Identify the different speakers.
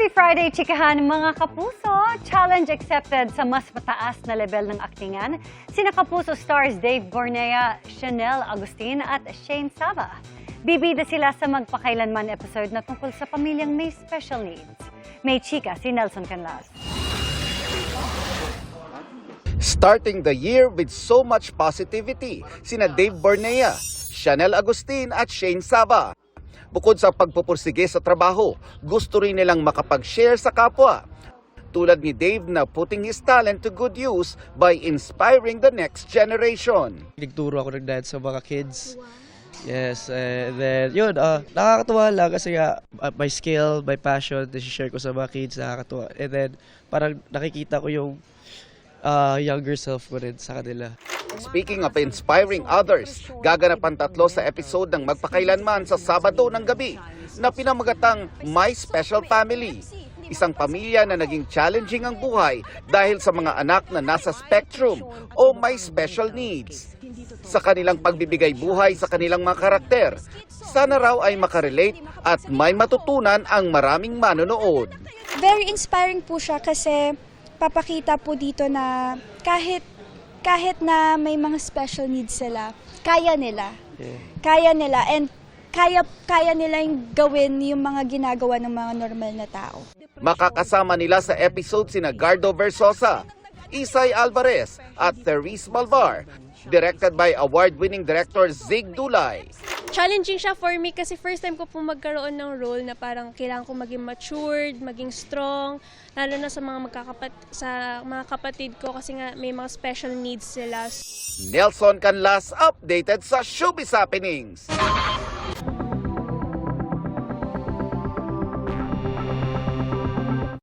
Speaker 1: Happy Friday, chikahan mga kapuso! Challenge accepted sa mas mataas na level ng aktingan. Sina kapuso stars Dave Bornea, Chanel Agustin at Shane Saba. Bibida sila sa magpakailanman episode na tungkol sa pamilyang may special needs. May chika si Nelson Canlas.
Speaker 2: Starting the year with so much positivity, sina Dave Bornea, Chanel Agustin at Shane Saba. Bukod sa pagpupursige sa trabaho, gusto rin nilang makapag-share sa kapwa. Tulad ni Dave na putting his talent to good use by inspiring the next generation.
Speaker 3: Nagturo ako ng dance sa mga kids. Yes, and then yun, nakakatuwa lang kasi my skill, my passion, share ko sa mga kids, nakakatuwa. And then parang nakikita ko yung younger self ko rin sa kanila.
Speaker 2: Speaking of inspiring others, gaganapan 3 sa episode ng Magpakailanman sa Sabado ng gabi na pinamagatang My Special Family. Isang pamilya na naging challenging ang buhay dahil sa mga anak na nasa spectrum o may special needs. Sa kanilang pagbibigay buhay sa kanilang mga karakter, sana raw ay makarelate at may matutunan ang maraming manonood.
Speaker 4: Very inspiring po siya kasi papakita po dito na kahit na may mga special needs sila, kaya nila.
Speaker 3: Yeah.
Speaker 4: Kaya nila and kaya nilang gawin yung mga ginagawa ng mga normal na tao.
Speaker 2: Makakasama nila sa episode sina Gardo Versosa, Isay Alvarez at Therese Malvar, directed by award-winning director Zig Dulay.
Speaker 5: Challenging siya for me kasi first time ko po magkaroon ng role na parang kailangan ko maging matured, maging strong, lalo na sa mga kapatid ko kasi nga may mga special needs sila.
Speaker 2: Nelson Canlas, updated sa Showbiz Happenings.